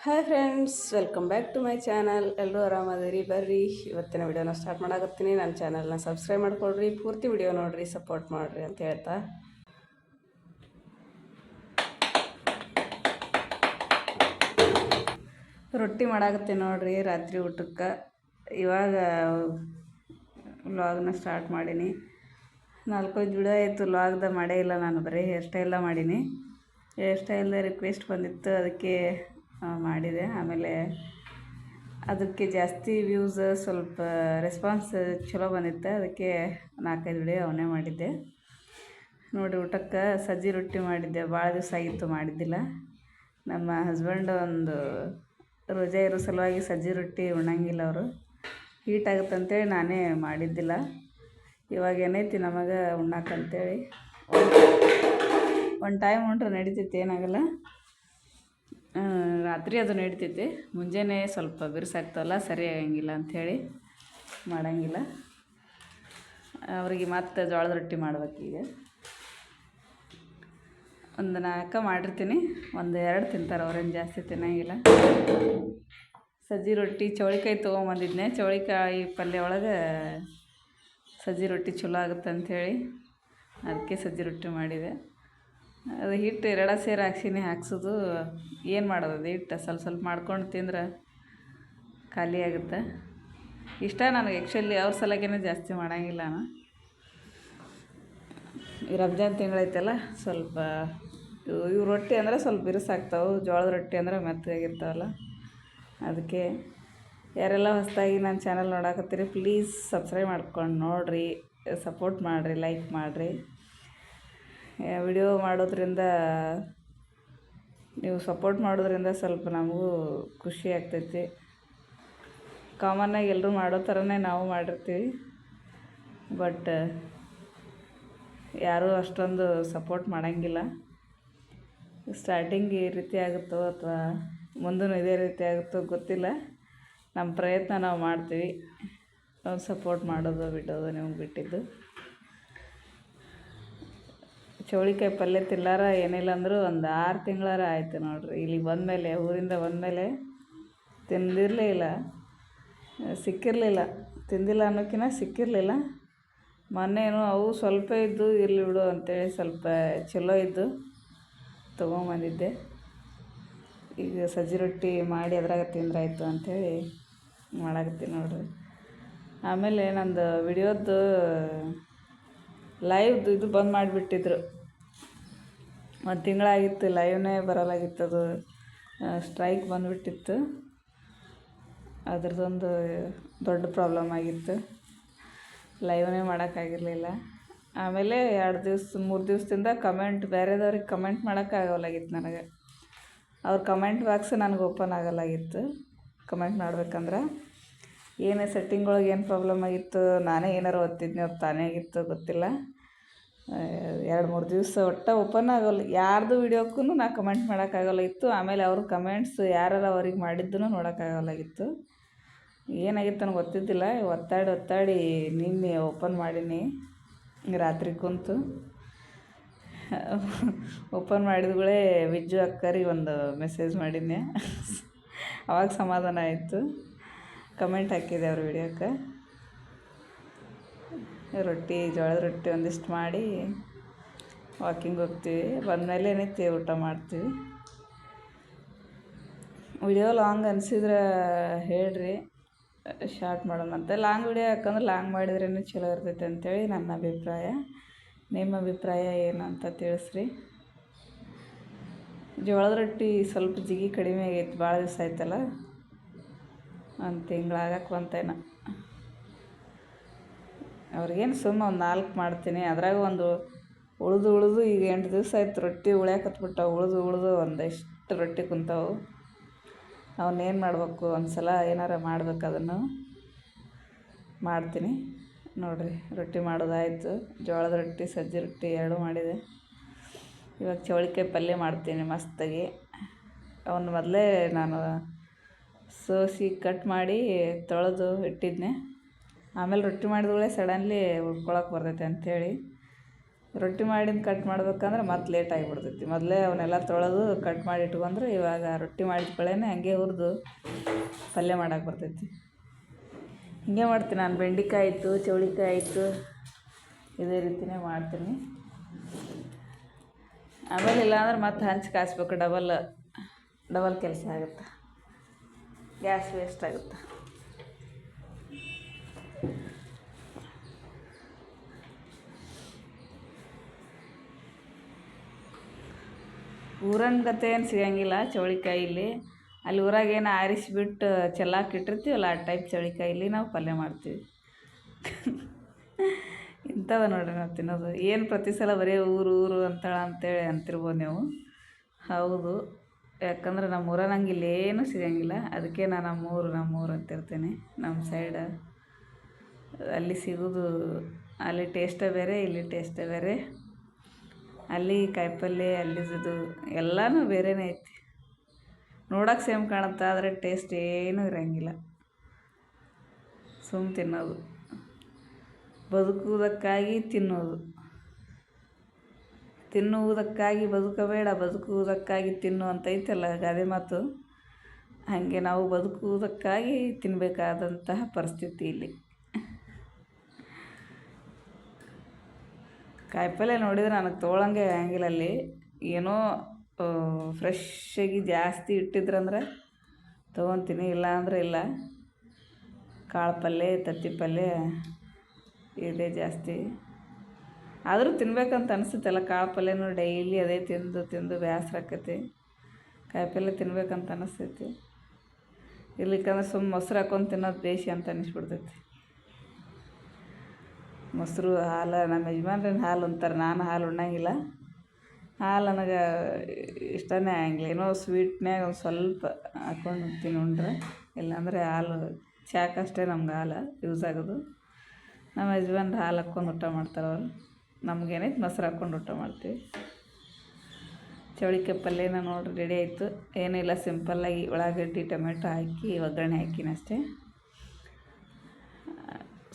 Hi friends, welcome back to my channel. ಎಲ್ಲರೂ ಆರಾಮದಿರಿ. ಬರ್ರಿ ಇವತ್ತಿನ ವಿಡಿಯೋನ ಸ್ಟಾರ್ಟ್ ಮಾಡಾಕತ್ತೀನಿ. ನನ್ನ ಚಾನಲ್ನ ಸಬ್ಸ್ಕ್ರೈಬ್ ಮಾಡ್ಕೊಳ್ರಿ, ಪೂರ್ತಿ ವಿಡಿಯೋ ನೋಡಿರಿ, ಸಪೋರ್ಟ್ ಮಾಡಿರಿ ಅಂತ ಹೇಳ್ತಾ ರೊಟ್ಟಿ ಮಾಡಾಕತ್ತೀನಿ ನೋಡ್ರಿ ರಾತ್ರಿ ಊಟಕ್ಕೆ. ಇವಾಗ ವ್ಲಾಗ್ನ ಸ್ಟಾರ್ಟ್ ಮಾಡೀನಿ. 4-5 ವಿಡಿಯೋ ಆಯಿತು ವ್ಲಾಗ್ದ ಮಾಡೇ ಇಲ್ಲ. ನಾನು ಬರೀ ಹೇರ್ ಸ್ಟೈಲ ಮಾಡೀನಿ. ಹೇರ್ ಸ್ಟೈಲ್ದ ರಿಕ್ವೆಸ್ಟ್ ಬಂದಿತ್ತು, ಅದಕ್ಕೆ ಮಾಡಿದೆ. ಆಮೇಲೆ ಅದಕ್ಕೆ ಜಾಸ್ತಿ ವ್ಯೂಸ್, ಸ್ವಲ್ಪ ರೆಸ್ಪಾನ್ಸ್ ಚಲೋ ಬಂದಿತ್ತು. ಅದಕ್ಕೆ 4-5 ವಿಡಿಯೋ ಅವನ್ನೇ ಮಾಡಿದ್ದೆ ನೋಡಿ. ಊಟಕ್ಕೆ ಸಜ್ಜಿ ರೊಟ್ಟಿ ಮಾಡಿದ್ದೆ. ಭಾಳ ದಿವಸ ಆಗಿತ್ತು ಮಾಡಿದ್ದಿಲ್ಲ. ನಮ್ಮ ಹಸ್ಬೆಂಡ್ ಒಂದು ರೋಜಾ ಇರೋ ಸಲುವಾಗಿ ಸಜ್ಜಿ ರೊಟ್ಟಿ ಉಣ್ಣಂಗಿಲ್ಲ ಅವರು, ಹೀಟ್ ಆಗುತ್ತಂತೇಳಿ ನಾನೇ ಮಾಡಿದ್ದಿಲ್ಲ. ಇವಾಗ ಏನೈತಿ ನಮಗೆ ಉಣ್ಣಾಕಂತೇಳಿ ಒಂದು ಟೈಮ್ ಉಂಡ್ರೆ ನಡಿತೈತಿ, ಏನಾಗಲ್ಲ. ರಾತ್ರಿ ಅದು ನಡಿತೈತಿ, ಮುಂಜಾನೆ ಸ್ವಲ್ಪ ಬಿರುಸಾಗ್ತವಲ್ಲ, ಸರಿ ಆಗಂಗಿಲ್ಲ ಅಂಥೇಳಿ ಮಾಡೋಂಗಿಲ್ಲ. ಅವ್ರಿಗೆ ಮತ್ತೆ ಜೋಳದ ರೊಟ್ಟಿ ಮಾಡ್ಬೇಕೀಗ. ಒಂದು 4 ಮಾಡಿರ್ತೀನಿ, 1-2 ತಿಂತಾರೆ, ಅವ್ರೇನು ಜಾಸ್ತಿ ತಿನ್ನೋಂಗಿಲ್ಲ. ಸಜ್ಜಿ ರೊಟ್ಟಿ ಚೌಳಿಕಾಯಿ ತೊಗೊಂಬಂದಿದ್ನೆ. ಚೌಳಿಕಾಯಿ ಪಲ್ಯ ಒಳಗೆ ಸಜ್ಜಿ ರೊಟ್ಟಿ ಚಲೋ ಆಗುತ್ತೆ ಅಂಥೇಳಿ ಅದಕ್ಕೆ ಸಜ್ಜಿ ರೊಟ್ಟಿ ಮಾಡಿದೆ. ಅದು ಹಿಟ್ಟು 2 ಸೇರಿ ಹಾಕ್ಸೋದು, ಏನು ಮಾಡೋದು, ಅದು ಹಿಟ್ಟು ಸ್ವಲ್ಪ ಮಾಡ್ಕೊಂಡು ತಿಂದ್ರೆ ಖಾಲಿ ಆಗುತ್ತೆ. ಇಷ್ಟ ನನಗೆ ಆ್ಯಕ್ಚುಲಿ. ಅವ್ರ ಸಲಗೇನೆ ಜಾಸ್ತಿ ಮಾಡೋಂಗಿಲ್ಲ ನಾನು. ಈ ರಂಜಾನ್ ತಿಂಗಳೈತಲ್ಲ, ಸ್ವಲ್ಪ ಇವು ರೊಟ್ಟಿ ಅಂದರೆ ಸ್ವಲ್ಪ ಬಿರುಸಾಗ್ತಾವೆ. ಜೋಳದ ರೊಟ್ಟಿ ಅಂದರೆ ಮೆತ್ತಗಾಗಿರ್ತಾವಲ್ಲ, ಅದಕ್ಕೆ. ಯಾರೆಲ್ಲ ಹೊಸದಾಗಿ ನನ್ನ ಚಾನಲ್ ನೋಡಾಕತ್ತೀರಿ, ಪ್ಲೀಸ್ ಸಬ್ಸ್ಕ್ರೈಬ್ ಮಾಡ್ಕೊಂಡು ನೋಡಿರಿ, ಸಪೋರ್ಟ್ ಮಾಡಿರಿ, ಲೈಕ್ ಮಾಡಿರಿ. ವಿಡಿಯೋ ಮಾಡೋದ್ರಿಂದ, ನೀವು ಸಪೋರ್ಟ್ ಮಾಡೋದ್ರಿಂದ ಸ್ವಲ್ಪ ನಮಗೂ ಖುಷಿ ಆಗ್ತೈತಿ. ಕಾಮನ್ನಾಗಿ ಎಲ್ಲರೂ ಮಾಡೋ ಥರನೇ ನಾವು ಮಾಡಿರ್ತೀವಿ, ಬಟ್ ಯಾರೂ ಅಷ್ಟೊಂದು ಸಪೋರ್ಟ್ ಮಾಡೋಂಗಿಲ್ಲ. ಸ್ಟಾರ್ಟಿಂಗ್ ಈ ರೀತಿ ಆಗುತ್ತೋ ಅಥವಾ ಮುಂದೂ ಇದೇ ರೀತಿ ಆಗುತ್ತೋ ಗೊತ್ತಿಲ್ಲ. ನಮ್ಮ ಪ್ರಯತ್ನ ನಾವು ಮಾಡ್ತೀವಿ. ಸಪೋರ್ಟ್ ಮಾಡೋದು ಬಿಡೋದು ನಿಮ್ಗೆ ಬಿಟ್ಟಿದ್ದು. ಚೌಳಿಕಾಯಿ ಪಲ್ಯ ತಿನ್ನಲಾರ ಏನಿಲ್ಲ ಅಂದರೂ ಒಂದು 6 ತಿಂಗಳಾರ ಆಯಿತು ನೋಡಿರಿ. ಇಲ್ಲಿಗೆ ಬಂದಮೇಲೆ, ಊರಿಂದ ಬಂದಮೇಲೆ ತಿಂದಿರಲೇ ಇಲ್ಲ, ಸಿಕ್ಕಿರಲಿಲ್ಲ. ತಿಂದಿಲ್ಲ ಅನ್ನೋಕ್ಕಿಂತ ಸಿಕ್ಕಿರಲಿಲ್ಲ. ಮೊನ್ನೇನು ಅವು ಸ್ವಲ್ಪ ಇದ್ದು, ಇರಲಿ ಬಿಡು ಅಂತೇಳಿ ಸ್ವಲ್ಪ ಚಲೋ ಇದ್ದು ತೊಗೊಂಬಂದಿದ್ದೆ. ಈಗ ಸಜ್ಜಿ ರೊಟ್ಟಿ ಮಾಡಿ ಅದ್ರಾಗ ತಿಂದ್ರಾಯ್ತು ಅಂಥೇಳಿ ಮಾಡಾಕತ್ತೀನಿ ನೋಡಿರಿ. ಆಮೇಲೆ ನಂದು ವಿಡಿಯೋದ್ದು ಲೈವ್ದು ಇದು ಬಂದ್ ಮಾಡಿಬಿಟ್ಟಿದ್ರು. 1 ತಿಂಗಳಾಗಿತ್ತು, ಲೈವ್ನೇ ಬರಲಾಗಿತ್ತದು. ಸ್ಟ್ರೈಕ್ ಬಂದುಬಿಟ್ಟಿತ್ತು. ಅದ್ರದ್ದೊಂದು ದೊಡ್ಡ ಪ್ರಾಬ್ಲಮ್ ಆಗಿತ್ತು. ಲೈವ್ನೇ ಮಾಡೋಕ್ಕಾಗಿರಲಿಲ್ಲ. ಆಮೇಲೆ 2-3 ದಿವಸದಿಂದ ಬೇರೆದವ್ರಿಗೆ ಕಮೆಂಟ್ ಮಾಡೋಕ್ಕಾಗಲಾಗಿತ್ತು ನನಗೆ. ಅವ್ರ ಕಮೆಂಟ್ ಬಾಕ್ಸ್ ನನಗೆ ಓಪನ್ ಆಗಲಾಗಿತ್ತು. ಕಮೆಂಟ್ ಮಾಡ್ಬೇಕಂದ್ರೆ ಏನೇ ಸೆಟ್ಟಿಂಗ್ ಒಳಗೆ ಏನು ಪ್ರಾಬ್ಲಮ್ ಆಗಿತ್ತು, ನಾನೇ ಏನಾರು ಒತ್ತಿದ್ನಿ, ಅವ್ರು ತಾನೇ ಆಗಿತ್ತು ಗೊತ್ತಿಲ್ಲ. 2-3 ದಿವಸ ಒಟ್ಟು ಓಪನ್ ಆಗೋಲ್ಲ. ಯಾರ್ದು ವೀಡಿಯೋಕ್ಕೂ ನಾ ಕಮೆಂಟ್ ಮಾಡೋಕ್ಕಾಗಲಾಗಿತ್ತು. ಆಮೇಲೆ ಅವ್ರ ಕಮೆಂಟ್ಸ್ ಯಾರು ಅವ್ರಿಗೆ ಮಾಡಿದ್ದೂ ನೋಡೋಕ್ಕಾಗಲಾಗಿತ್ತು. ಏನಾಗಿತ್ತು ನನಗೆ ಗೊತ್ತಿದ್ದಿಲ್ಲ. ಒತ್ತಾಡಿ ನಿನ್ನೆ ಓಪನ್ ಮಾಡೀನಿ, ರಾತ್ರಿ ಕುಂತು ಓಪನ್ ಮಾಡಿದ್ಗಳೇ ವಿಜ್ಜು ಅಕ್ಕರಿಗೆ ಒಂದು ಮೆಸೇಜ್ ಮಾಡಿದ್ದೆ. ಅವಾಗ ಸಮಾಧಾನ ಆಯಿತು. ಕಮೆಂಟ್ ಹಾಕಿದೆ ಅವ್ರ ವಿಡಿಯೋಕ್ಕೆ. ಜೋಳದ ರೊಟ್ಟಿ ಒಂದಿಷ್ಟು ಮಾಡಿ ವಾಕಿಂಗ್ ಹೋಗ್ತೀವಿ. ಬಂದಮೇಲೆ ಏನೈತಿ ಊಟ ಮಾಡ್ತೀವಿ. ವಿಡಿಯೋ ಲಾಂಗ್ ಅನಿಸಿದ್ರೆ ಹೇಳ್ರಿ, ಶಾರ್ಟ್ ಮಾಡೋಣಂತೆ. ಲಾಂಗ್ ವಿಡಿಯೋ ಯಾಕಂದ್ರೆ ಲಾಂಗ್ ಮಾಡಿದ್ರೇ ಚಲೋ ಇರ್ತೈತೆ ಅಂಥೇಳಿ ನನ್ನ ಅಭಿಪ್ರಾಯ. ನಿಮ್ಮ ಅಭಿಪ್ರಾಯ ಏನು ಅಂತ ತಿಳಿಸ್ರಿ. ಜೋಳದ ರೊಟ್ಟಿ ಸ್ವಲ್ಪ ಜಿಗಿ ಕಡಿಮೆ ಆಗೈತಿ, ಭಾಳ ದಿವಸ ಆಯ್ತಲ್ಲ, 1 ತಿಂಗಳಾಗಕ್ಕೆ ಬಂತೇನೋ. ಅವ್ರಿಗೇನು ಸುಮ್ಮ ಒಂದು 4 ಮಾಡ್ತೀನಿ. ಅದ್ರಾಗ ಒಂದು ಉಳಿದು ಈಗ 8 ದಿವಸ ಆಯ್ತು ರೊಟ್ಟಿ ಉಳ್ಯಾಕತ್ಬಿಟ್ಟಾವು. ಉಳಿದು ಒಂದಷ್ಟು ರೊಟ್ಟಿ ಕುಂತಾವು. ಅವನ್ನೇನು ಮಾಡಬೇಕು, ಒಂದು ಸಲ ಏನಾರ ಮಾಡ್ಬೇಕು, ಅದನ್ನು ಮಾಡ್ತೀನಿ ನೋಡಿರಿ. ರೊಟ್ಟಿ ಮಾಡೋದಾಯಿತು. ಜೋಳದ ರೊಟ್ಟಿ, ಸಜ್ಜಿ ರೊಟ್ಟಿ 2 ಮಾಡಿದೆ. ಇವಾಗ ಚೌಳಿಕಾಯಿ ಪಲ್ಯ ಮಾಡ್ತೀನಿ ಮಸ್ತಾಗಿ. ಅವನ್ನ ಮೊದಲೇ ನಾನು ಸೋಸಿ ಕಟ್ ಮಾಡಿ ತೊಳೆದು ಇಟ್ಟಿದ್ದೆ. ಆಮೇಲೆ ರೊಟ್ಟಿ ಮಾಡಿದ್ಗಳೇ ಸಡನ್ಲಿ ಉಳ್ಕೊಳಕ್ಕೆ ಬರ್ತೈತೆ ಅಂಥೇಳಿ ರೊಟ್ಟಿ ಮಾಡಿದ್ದು ಕಟ್ ಮಾಡ್ಬೇಕಂದ್ರೆ ಮತ್ತೆ ಲೇಟ್ ಆಗಿಬಿಡ್ತೈತಿ. ಮೊದಲೇ ಅವನ್ನೆಲ್ಲ ತೊಳೆದು ಕಟ್ ಮಾಡಿ ಇಟ್ಕೊಂಡ್ರೆ ಇವಾಗ ರೊಟ್ಟಿ ಮಾಡಿದ ಕಳೆನೇ ಹಂಗೆ ಹುರಿದು ಪಲ್ಯ ಮಾಡೋಕೆ ಬರ್ತೈತಿ. ಹಿಂಗೆ ಮಾಡ್ತೀನಿ ನಾನು. ಬೆಂಡೆಕಾಯಿ ಆಯಿತು, ಚೌಳಿಕಾಯಿ ಆಯಿತು, ಇದೇ ರೀತಿಯೇ ಮಾಡ್ತೀನಿ. ಆಮೇಲೆ ಇಲ್ಲಾಂದ್ರೆ ಮತ್ತೆ ಹಂಚು ಕಾಯಿಸ್ಬೇಕು. ಡಬಲ್ ಕೆಲಸ ಆಗುತ್ತೆ, ಗ್ಯಾಸ್ ವೇಸ್ಟ್ ಆಗುತ್ತೆ. ಊರನ್ ಗತೆ ಏನು ಸಿಗಂಗಿಲ್ಲ ಚೌಳಿಕಾಯಲ್ಲಿ. ಅಲ್ಲಿ ಊರಾಗೇನು ಆರಿಸಿಬಿಟ್ಟು ಚೆಲ್ಲಾಕಿಟ್ಟಿರ್ತೀವಲ್ಲ ಆ ಟೈಪ್ ಚೌಳಿಕಾಯಲ್ಲಿ ನಾವು ಪಲ್ಯ ಮಾಡ್ತೀವಿ. ಇಂಥದ ನೋಡ್ರಿ ನಾವು ತಿನ್ನೋದು. ಏನು ಪ್ರತಿ ಸಲ ಬರೀ ಊರು ಅಂತೇಳಿ ಅಂತಿರ್ಬೋದು ನೀವು. ಹೌದು, ಯಾಕಂದ್ರೆ ನಮ್ಮ ಊರನಂಗೆ ಇಲ್ಲೇನು ಸಿಗಂಗಿಲ್ಲ. ಅದಕ್ಕೆ ನಾನು ನಮ್ಮೂರು ಅಂತಿರ್ತೇನೆ. ನಮ್ಮ ಸೈಡ್ ಅಲ್ಲಿ ಸಿಗೋದು, ಅಲ್ಲಿ ಟೇಸ್ಟೇ ಬೇರೆ, ಇಲ್ಲಿ ಟೇಸ್ಟೇ ಬೇರೆ. ಅಲ್ಲಿ ಕಾಯಿಪಲ್ಯ, ಅಲ್ಲಿದು ಎಲ್ಲನೂ ಬೇರೆನೇ ಐತಿ. ನೋಡೋಕೆ ಸೇಮ್ ಕಾಣುತ್ತೆ, ಆದರೆ ಟೇಸ್ಟ್ ಏನೂ ಇರೋಂಗಿಲ್ಲ. ಸುಮ್ಮ ತಿನ್ನೋದು, ಬದುಕುವುದಕ್ಕಾಗಿ ತಿನ್ನುವುದಕ್ಕಾಗಿ ಬದುಕಬೇಡ, ಬದುಕುವುದಕ್ಕಾಗಿ ತಿನ್ನು ಅಂತ ಐತಲ್ಲ ಗಾದೆ ಮಾತು. ಹಾಗೆ ನಾವು ಬದುಕುವುದಕ್ಕಾಗಿ ತಿನ್ನಬೇಕಾದಂತಹ ಪರಿಸ್ಥಿತಿ ಇಲ್ಲಿ. ಕಾಯಿಪಲ್ಯ ನೋಡಿದ್ರೆ ನನಗೆ ತೊಗೊಳಂಗೆ ಆಗಂಗಿಲ್ಲ. ಅಲ್ಲಿ ಏನೋ ಫ್ರೆಶ್ಶಾಗಿ ಜಾಸ್ತಿ ಇಟ್ಟಿದ್ರಂದ್ರೆ ತೊಗೊತೀನಿ, ಇಲ್ಲ ಅಂದರೆ ಇಲ್ಲ. ಕಾಳು ಪಲ್ಯ, ತತ್ತಿ ಪಲ್ಯ ಇದೇ ಜಾಸ್ತಿ. ಆದರೂ ತಿನ್ಬೇಕಂತ ಅನಿಸುತ್ತಲ್ಲ. ಕಾಳು ಪಲ್ಯನೂ ಡೈಲಿ ಅದೇ ತಿಂದು ಬೇಸರ ಆಕೈತಿ. ಕಾಯಿಪಲ್ಯ ತಿನ್ಬೇಕಂತ ಅನಿಸ್ತೈತಿ. ಇರ್ಲಿಕ್ಕಂದ್ರೆ ಸುಮ್ಮ ಮೊಸರು ಹಾಕ್ಕೊಂಡು ತಿನ್ನೋದು ಬೇಷಿ ಅಂತ ಅನ್ನಿಸ್ಬಿಡ್ತೈತಿ. ಮೊಸರು, ಹಾಲು, ನಮ್ಮ ಯಜಮಾನ್ರೇನು ಹಾಲು ಅಂತಾರೆ, ನಾನು ಹಾಲು ಉಣ್ಣಂಗಿಲ್ಲ. ಹಾಲು ನನಗೆ ಇಷ್ಟನೇ ಆಗಂಗಿಲ್ಲ. ಏನೋ ಸ್ವೀಟ್ನ್ಯಾಗ ಒಂದು ಸ್ವಲ್ಪ ಹಾಕ್ಕೊಂಡು ಉಂಡ್ರೆ, ಇಲ್ಲಾಂದರೆ ಹಾಲು ಚಾಕಷ್ಟೇ ನಮ್ಗೆ ಹಾಲು ಯೂಸ್ ಆಗೋದು. ನಮ್ಮ ಯಜಮಾನ್ರು ಹಾಲು ಹಾಕ್ಕೊಂಡು ಊಟ ಮಾಡ್ತಾರೆ. ಅವರು ನಮಗೇನೈತೆ ಮೊಸರು ಹಾಕ್ಕೊಂಡು ಊಟ ಮಾಡ್ತೀವಿ. ಚೌಳಿಕಾಯಿ ಪಲ್ಯನ ನೋಡ್ರಿ ರೆಡಿ ಆಯಿತು. ಏನಿಲ್ಲ, ಸಿಂಪಲ್ಲಾಗಿ ಉಳ್ಳಾಗಡ್ಡಿ ಟೊಮೆಟೊ ಹಾಕಿ ಒಗ್ಗರಣೆ ಹಾಕಿನ ಅಷ್ಟೇ.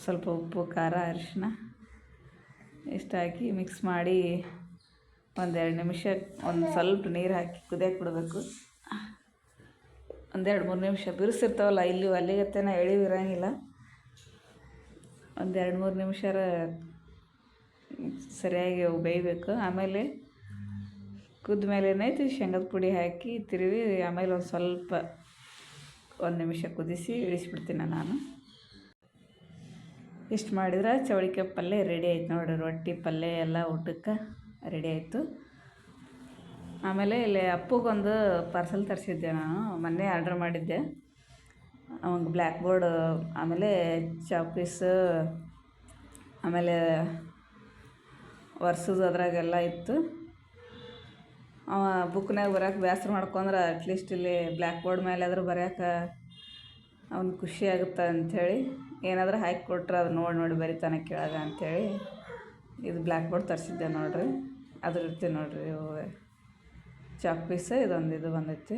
ಸ್ವಲ್ಪ ಉಪ್ಪು, ಖಾರ, ಅರಿಶಿನ ಇಷ್ಟು ಹಾಕಿ ಮಿಕ್ಸ್ ಮಾಡಿ 1-2 ನಿಮಿಷ ಒಂದು ಸ್ವಲ್ಪ ನೀರು ಹಾಕಿ ಕುದಿಯಕ್ಕೆ ಬಿಡಬೇಕು. 1-2-3 ನಿಮಿಷ ಬಿರುಸಿರ್ತಾವಲ್ಲ, ಇಲ್ಲಿ ಅಲ್ಲಿಗತ್ತೇನ ಎಳಿವಿರಂಗಿಲ್ಲ. 1-2-3 ನಿಮಿಷ ಸರಿಯಾಗಿ ಬೇಯಬೇಕು. ಆಮೇಲೆ ಕುದ್ದ ಮೇಲೆ ಏನೈತಿ ಶೇಂಗದ ಪುಡಿ ಹಾಕಿ ತಿರುವಿ, ಆಮೇಲೆ ಒಂದು ಸ್ವಲ್ಪ 1 ನಿಮಿಷ ಕುದಿಸಿ ಇಳಿಸ್ಬಿಡ್ತೀನಿ ನಾನು. ಇಷ್ಟು ಮಾಡಿದ್ರೆ ಚೌಳಿಕಾಯಿ ಪಲ್ಯ ರೆಡಿ ಆಯ್ತು ನೋಡಿರಿ. ರೊಟ್ಟಿ ಪಲ್ಯ ಎಲ್ಲ ಊಟಕ್ಕೆ ರೆಡಿ ಆಯಿತು. ಆಮೇಲೆ ಇಲ್ಲಿ ಅಪ್ಪಗೊಂದು ಪಾರ್ಸೆಲ್ ತರಿಸಿದ್ದೆ ನಾನು. ಮೊನ್ನೆ ಆರ್ಡ್ರ್ ಮಾಡಿದ್ದೆ. ಅವಂಗೆ ಬ್ಲ್ಯಾಕ್ ಬೋರ್ಡ್, ಆಮೇಲೆ ಚಾಕ್ ಪೀಸ್, ಆಮೇಲೆ ವರ್ಷದ ಅದ್ರಾಗೆಲ್ಲ ಇತ್ತು. ಅವ ಬುಕ್ನಾಗ ಬರೋಕೆ ಬೇಸರ ಮಾಡ್ಕೊಂಡ್ರೆ ಅಟ್ಲೀಸ್ಟ್ ಇಲ್ಲಿ ಬ್ಲ್ಯಾಕ್ ಬೋರ್ಡ್ ಮೇಲೆ ಆದರೂ ಬರೆಯೋಕೆ ಅವ್ನು ಖುಷಿ ಆಗುತ್ತೆ ಅಂಥೇಳಿ, ಏನಾದರೂ ಹಾಕಿ ಕೊಟ್ರೆ ಅದು ನೋಡಿ ಬರಿತಾನೆ ಕೆಳಗೆ ಅಂಥೇಳಿ ಇದು ಬ್ಲ್ಯಾಕ್ ಬೋರ್ಡ್ ತರಿಸಿದ್ದೆ ನೋಡಿರಿ. ಅದ್ರ ರೀತಿ ನೋಡಿರಿ, ಇವು ಚಾಕ್ ಪೀಸ್, ಇದು ಬಂದೈತಿ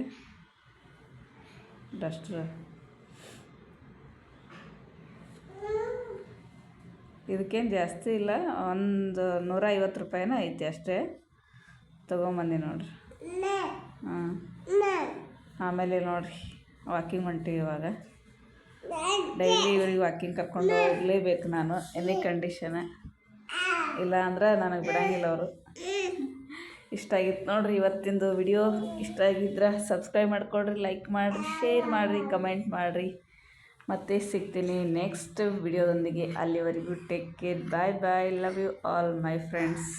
ಡಸ್ಟ್ರ್. ಇದಕ್ಕೇನು ಜಾಸ್ತಿ ಇಲ್ಲ, ಒಂದು 150 ರೂಪಾಯಿನ ಐತಿ ಅಷ್ಟೇ. ತೊಗೊಂಬಂದು ನೋಡಿರಿ. ಹಾಂ, ಆಮೇಲೆ ನೋಡಿರಿ ವಾಕಿಂಗ್ ಹೊಂಟಿವಿ ಇವಾಗ. ಡೈಲಿ ಇವ್ರಿಗೆ ವಾಕಿಂಗ್ ಕರ್ಕೊಂಡು ಹೋಗಲೇಬೇಕು ನಾನು, ಎನಿ ಕಂಡೀಷನ್. ಇಲ್ಲ ಅಂದ್ರೆ ನನಗೆ ಬಿಡೋಂಗಿಲ್ಲ ಅವರು. ಇಷ್ಟ ಆಗಿತ್ತು ನೋಡಿರಿ ಇವತ್ತಿಂದು ವಿಡಿಯೋ. ಇಷ್ಟ ಆಗಿದ್ರೆ ಸಬ್ಸ್ಕ್ರೈಬ್ ಮಾಡಿಕೊಡ್ರಿ, ಲೈಕ್ ಮಾಡಿರಿ, ಶೇರ್ ಮಾಡಿರಿ, ಕಮೆಂಟ್ ಮಾಡಿರಿ. ಮತ್ತೆ ಸಿಗ್ತೀನಿ ನೆಕ್ಸ್ಟ್ ವಿಡಿಯೋದೊಂದಿಗೆ. ಅಲ್ಲಿವರೆಗೂ take care, bye bye, love you all my friends.